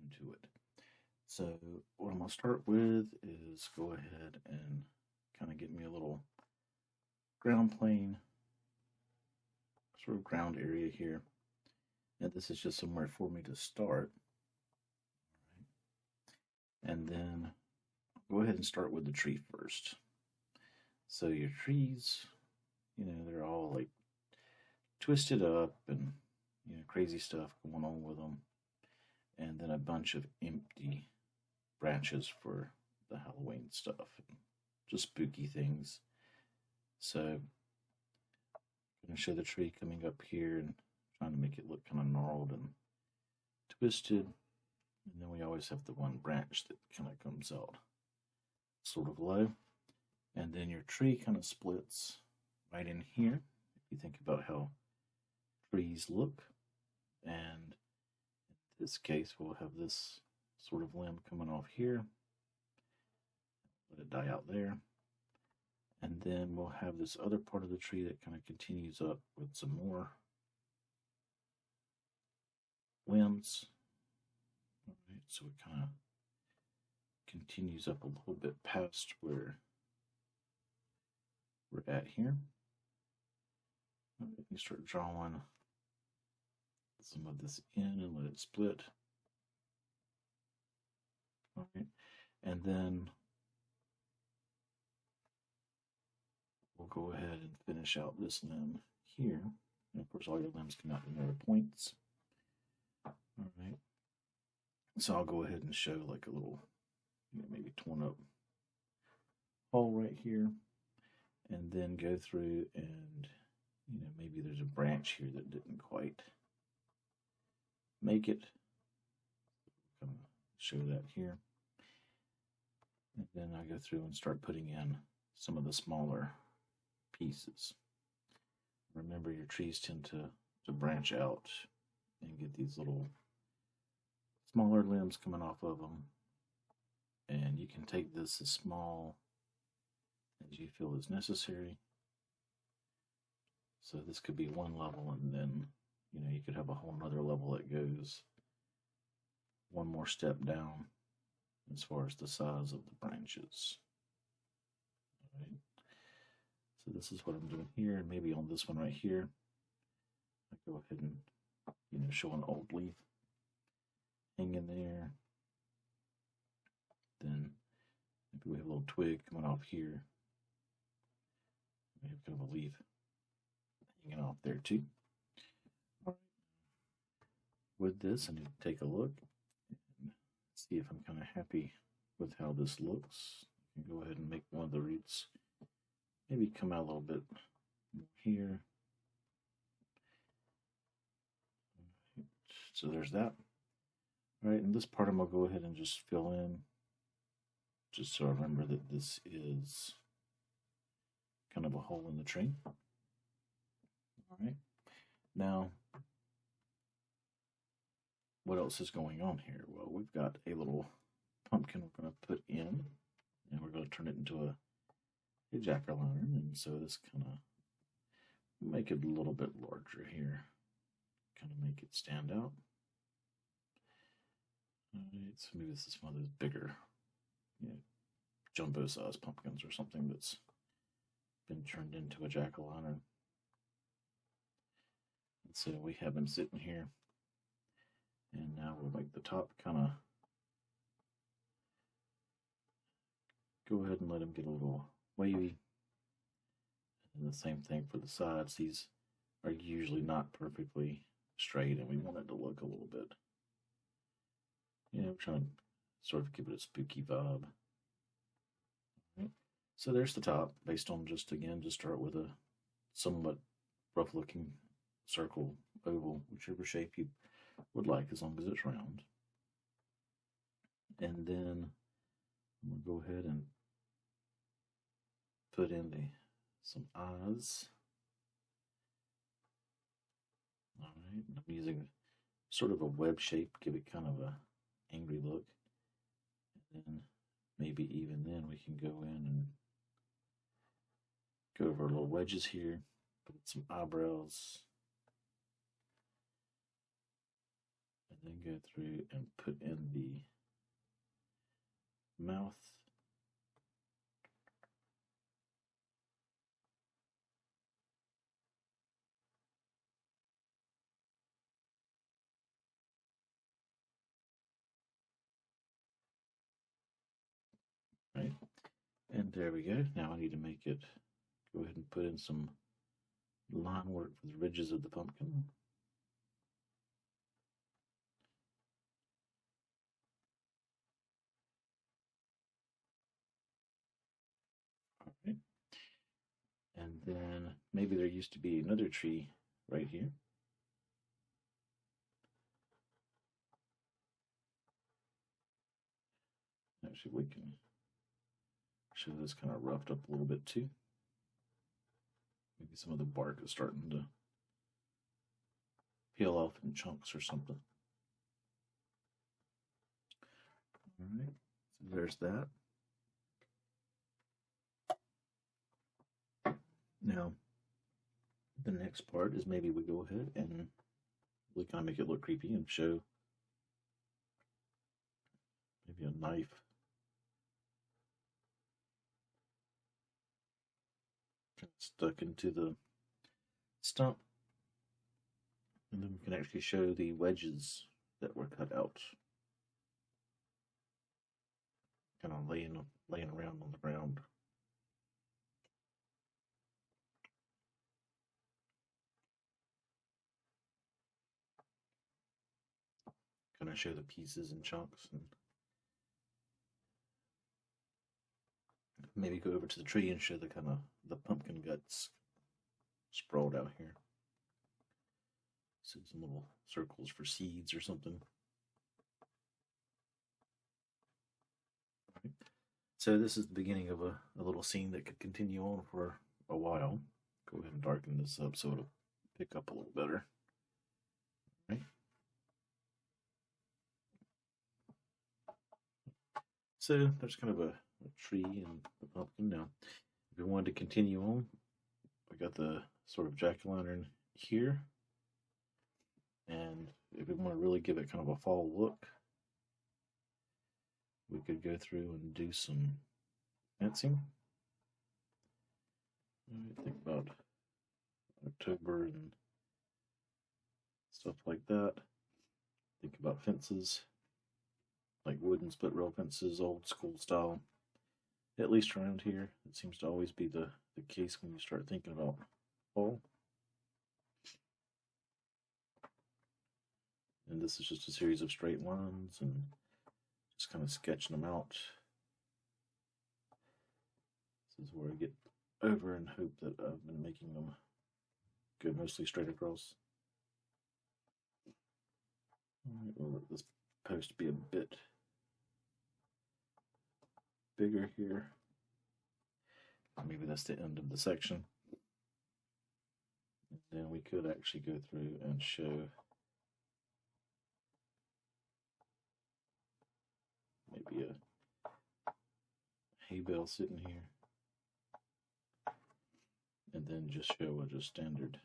into it. So what I'm going to start with is go ahead and kind of get me a little ground plane, sort of ground area here. And this is just somewhere for me to start. And then go ahead and start with the tree first. So your trees, they're all like twisted up and, crazy stuff going on with them. And then a bunch of empty branches for the Halloween stuff, and just spooky things. So I'm going to show the tree coming up here and trying to make it look kind of gnarled and twisted. And then we always have the one branch that kind of comes out sort of low. And then your tree kind of splits right in here. If you think about how trees look. And in this case, we'll have this sort of limb coming off here. Let it die out there. And then we'll have this other part of the tree that kind of continues up with some more limbs. All right, so it kind of continues up a little bit past where we're at here. Let me start drawing some of this in and let it split. All right, and then we'll go ahead and finish out this limb here. And of course, all your limbs come out in their points. All right, so I'll go ahead and show like a little, maybe torn up hole right here, and then go through and, maybe there's a branch here that didn't quite make it. Kind of show that here. And then I go through and start putting in some of the smaller pieces. Remember, your trees tend to branch out and get these little smaller limbs coming off of them. And you can take this as small as you feel is necessary. So this could be one level, and then, you could have a whole nother level that goes one more step down as far as the size of the branches. All right. So this is what I'm doing here, and maybe on this one right here, I go ahead and, show an old leaf hanging there. Then maybe we have a little twig coming off here. We have kind of a leaf hanging off there too. All right. With this, I need to take a look and see if I'm kind of happy with how this looks. I can go ahead and make one of the roots maybe come out a little bit more here. So there's that. All right, and this part I'm going to go ahead and just fill in, just so I remember that this is kind of a hole in the tree. All right, now what else is going on here? Well, we've got a little pumpkin we're going to put in, and we're going to turn it into a jack-o'-lantern, and so this kind of make it a little bit larger here, kind of make it stand out. All right, so maybe this is one of those bigger, jumbo-sized pumpkins or something that's been turned into a jack-o'-lantern. And so we have him sitting here, and now we'll make the top kind of go ahead and let him get a little wavy. And the same thing for the sides. These are usually not perfectly straight, and we want it to look a little bit, trying to sort of give it a spooky vibe. Right. So there's the top, based on just start with a somewhat rough looking circle, oval, whichever shape you would like, as long as it's round. And then I'm going to go ahead and put in some eyes. All right, I'm using sort of a web shape, give it kind of a angry look. And then maybe even then we can go in and go over little wedges here, put some eyebrows. And then go through and put in the mouth. Right, and there we go. Now I need to make it, go ahead and put in some line work for the ridges of the pumpkin. All right. And then maybe there used to be another tree right here. Actually, we can show this kind of roughed up a little bit too. Maybe some of the bark is starting to peel off in chunks or something. All right, so there's that. Now, the next part is maybe we go ahead and we kind of make it look creepy and show maybe a knife stuck into the stump. And then we can actually show the wedges that were cut out. Kind of laying around on the ground. Kind of show the pieces and chunks, and maybe go over to the tree and show the kind of the pumpkin guts sprawled out here. So some little circles for seeds or something. Right. So this is the beginning of a little scene that could continue on for a while. Go ahead and darken this up so it'll pick up a little better. Right. So there's kind of a tree and the pumpkin. Now, if we wanted to continue on, we got the sort of jack-o'-lantern here. And if we want to really give it kind of a fall look, we could go through and do some fencing. Think about October and stuff like that. Think about fences, like wooden split rail fences, old school style. At least around here, it seems to always be the case when you start thinking about fall. And this is just a series of straight lines and just kind of sketching them out. This is where I get over and hope that I've been making them go mostly straight across. Alright, we'll let this post be a bit bigger here. Maybe that's the end of the section. And then we could actually go through and show maybe a hay bale sitting here. And then just show a just standard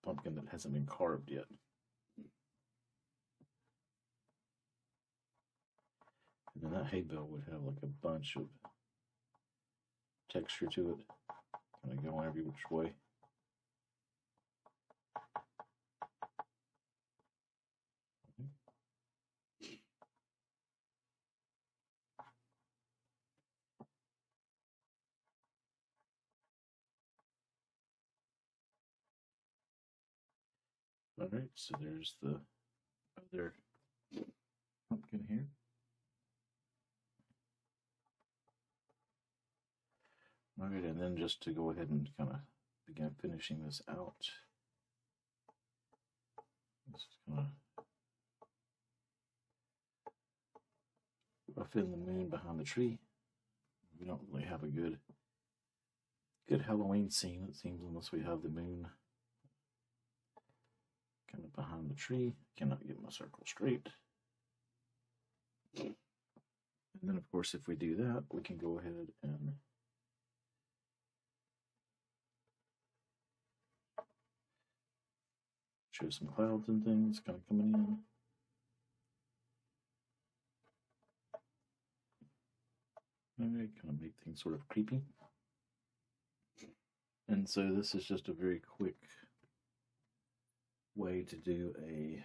pumpkin that hasn't been carved yet. And then that hay bale would have like a bunch of texture to it, kind of going every which way. Alright, so there's the other pumpkin here. Alright, and then just to go ahead and kind of begin finishing this out, just kind of rough in the moon behind the tree. We don't really have a good Halloween scene, it seems, unless we have the moon kind of behind the tree. Cannot get my circle straight. And then, of course, if we do that, we can go ahead and show some clouds and things kind of coming in. Alright, kind of make things sort of creepy. And so this is just a very quick way to do a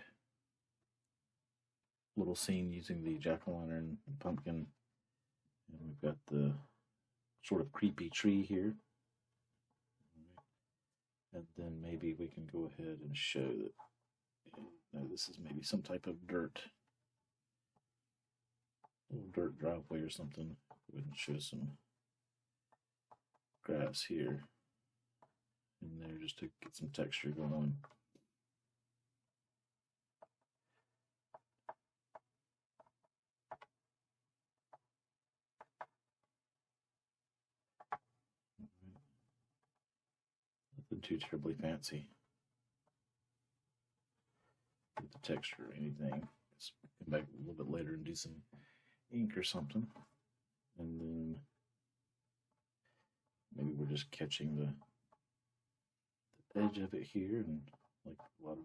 little scene using the jack-o'-lantern and pumpkin. And we've got the sort of creepy tree here. And then maybe we can go ahead and show that this is maybe some type of dirt. A little dirt driveway or something. Go ahead and show some grass here in there just to get some texture going on. Nothing too terribly fancy. Get the texture or anything. Let's come back a little bit later and do some ink or something. And then maybe we're just catching the edge of it here, and like a lot of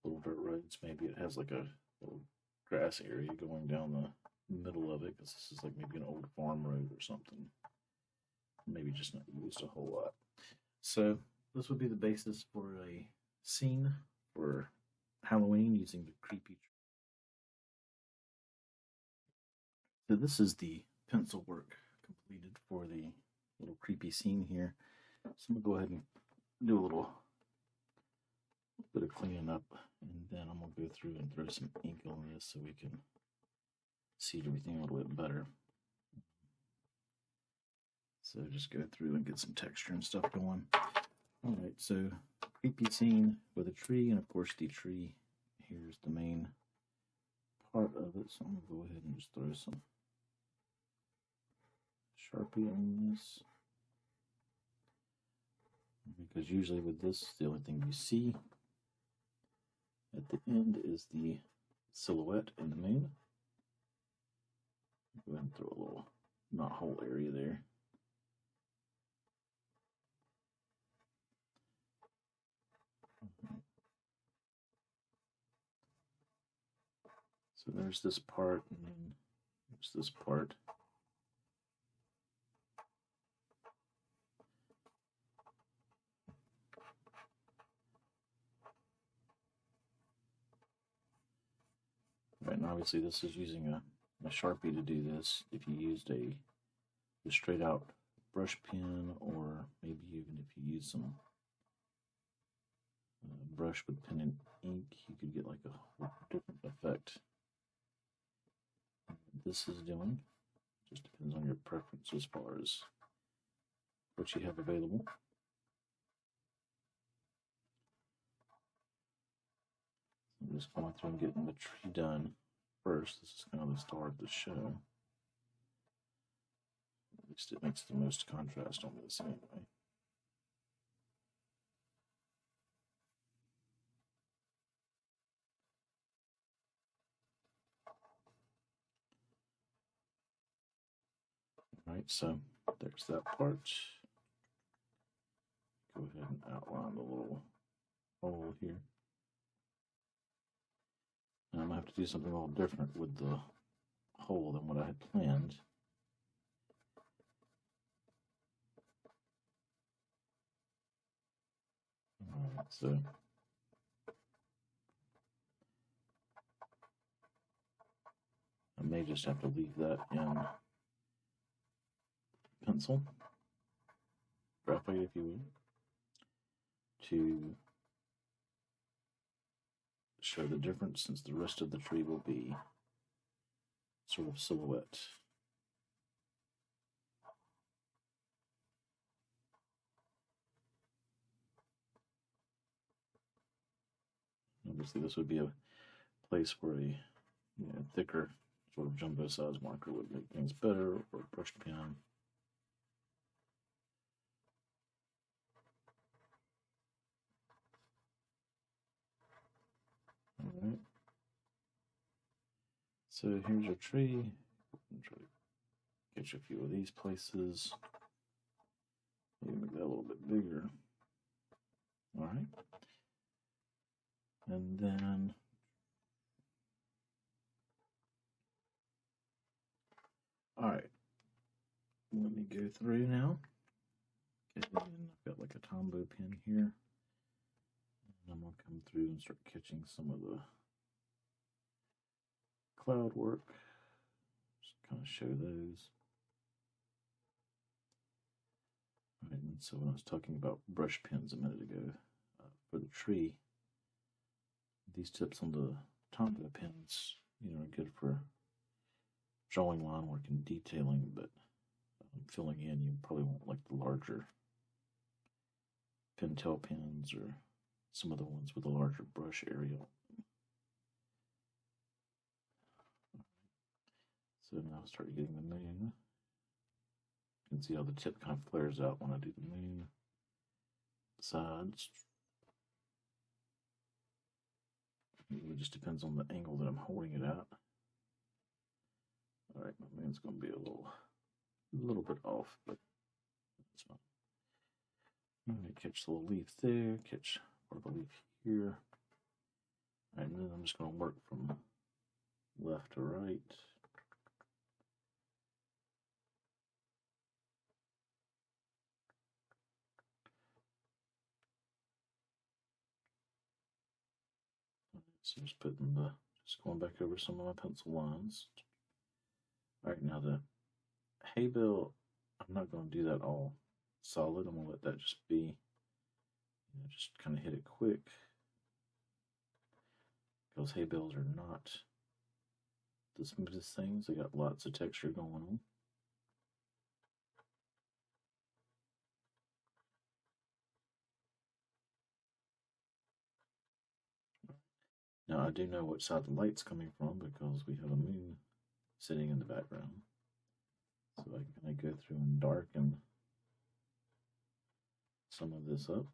little dirt roads. Maybe it has like a little grass area going down the middle of it, because this is like maybe an old farm road or something. Maybe just not used a whole lot. So this would be the basis for a scene for Halloween using the creepy. So this is the pencil work completed for the little creepy scene here. So I'm going to go ahead and do a little bit of cleaning up, and then I'm going to go through and throw some ink on this so we can see everything a little bit better. So just go through and get some texture and stuff going. Alright, so creepy scene with a tree, and of course the tree here's the main part of it. So I'm going to go ahead and just throw some Sharpie on this, because usually with this, the only thing you see at the end is the silhouette in the main. Go ahead and throw a little knot hole area there. So there's this part, and then there's this part. Right, and obviously this is using a Sharpie to do this. If you used a straight out brush pen, or maybe even if you use some brush with pen and ink, you could get like a whole different effect. This is doing just depends on your preference as far as what you have available. I'm just going through and getting the tree done first. This is kind of the star of the show. At least it makes the most contrast on this anyway. Alright, so there's that part. Go ahead and outline the little hole here. Now I'm going to have to do something a little different with the hole than what I had planned. Alright, so I may just have to leave that in pencil, graphite if you would, to show the difference, since the rest of the tree will be sort of silhouette. Obviously this would be a place where a thicker sort of jumbo size marker would make things better, or a brush pen. Alright. So here's your tree. Try to catch a few of these places. Maybe make that a little bit bigger. Alright. And then all right, let me go through now. Okay, I've got like a Tombow pen here. And I'm going to come through and start catching some of the cloud work. Just kind of show those. All right, and so when I was talking about brush pens a minute ago, for the tree, these tips on the Tombow pens, are good for drawing line work and detailing, but filling in, you probably won't like the larger Pentel pens or some of the ones with a larger brush area. So now I start getting the moon. You can see how the tip kind of flares out when I do the moon sides. It really just depends on the angle that I'm holding it at. All right, my moon's going to be a little bit off, but that's fine. I'm going to catch the little leaf there, catch part of the leaf here. All right, and then I'm just going to work from left to right. So just going back over some of my pencil lines. All right, now the hay bale, I'm not going to do that all solid. I'm going to let that just be, just kind of hit it quick. Because hay bales are not the smoothest things. They got lots of texture going on. Now I do know which side the light's coming from because we have a moon sitting in the background. So I can kind of go through and darken some of this up.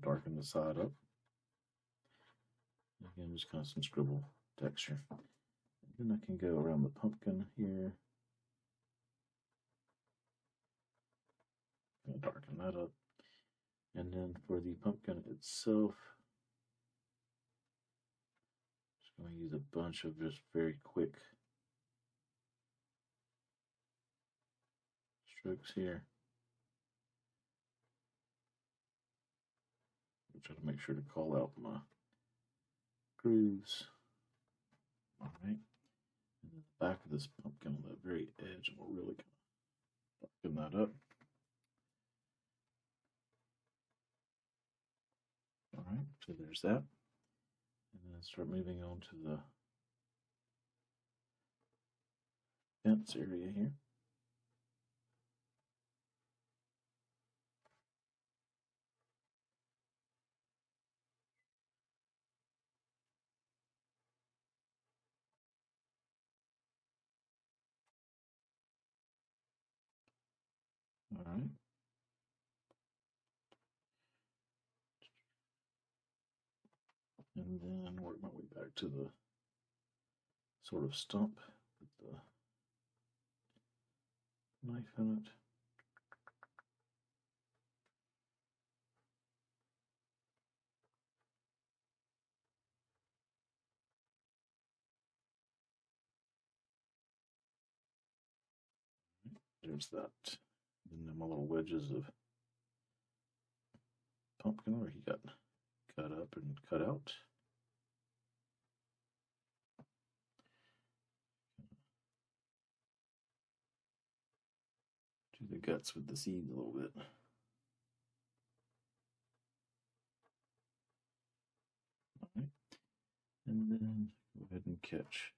Darken the side up. Again, just kind of some scribble texture. And then I can go around the pumpkin here. Darken that up. And then for the pumpkin itself, just going to use a bunch of just very quick strokes here. I'll try to make sure to call out my grooves. All right. And then the back of this pumpkin on that very edge, and we'll really kind of darken that up. All right, so there's that. And then start moving on to the fence area here. All right. And then work my way back to the sort of stump with the knife in it. There's that. And then my little wedges of pumpkin where he got cut up and cut out. Do the guts with the seeds a little bit. All right. And then go ahead and catch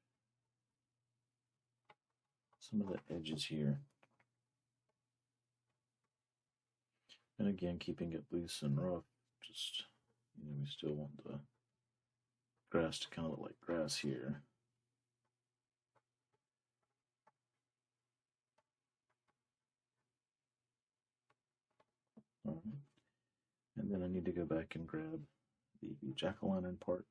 some of the edges here. And again, keeping it loose and rough, just, we still want the grass to kind of look like grass here. All right. And then I need to go back and grab the jack-o'-lantern part.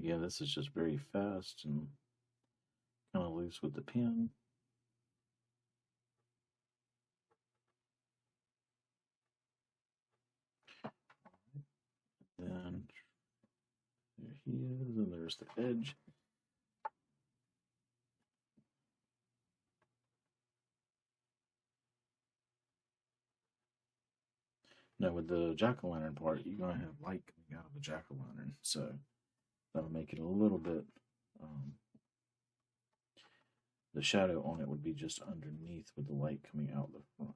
Again, this is just very fast and kind of loose with the pen. Then there he is, and there's the edge. Now with the jack-o'-lantern part, you're going to have light coming out of the jack-o'-lantern, so that'll make it a little bit, the shadow on it would be just underneath with the light coming out the front.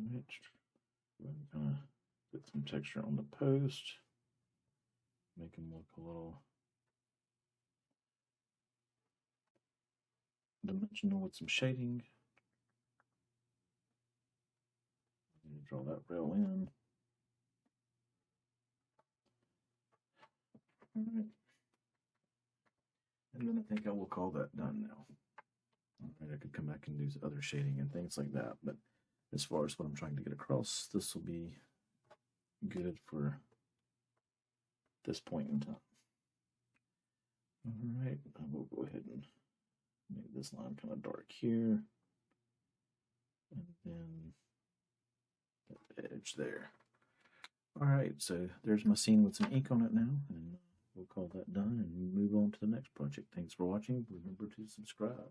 Alright, I'm going to get some texture on the post, make them look a little dimensional with some shading. Draw that rail in. Alright. And then I think I will call that done now. Alright, I could come back and do other shading and things like that, but as far as what I'm trying to get across, this will be good for this point in time. Alright, I will go ahead and make this line kind of dark here. And then that edge there. Alright, so there's my scene with some ink on it now, and we'll call that done and move on to the next project. Thanks for watching. Remember to subscribe.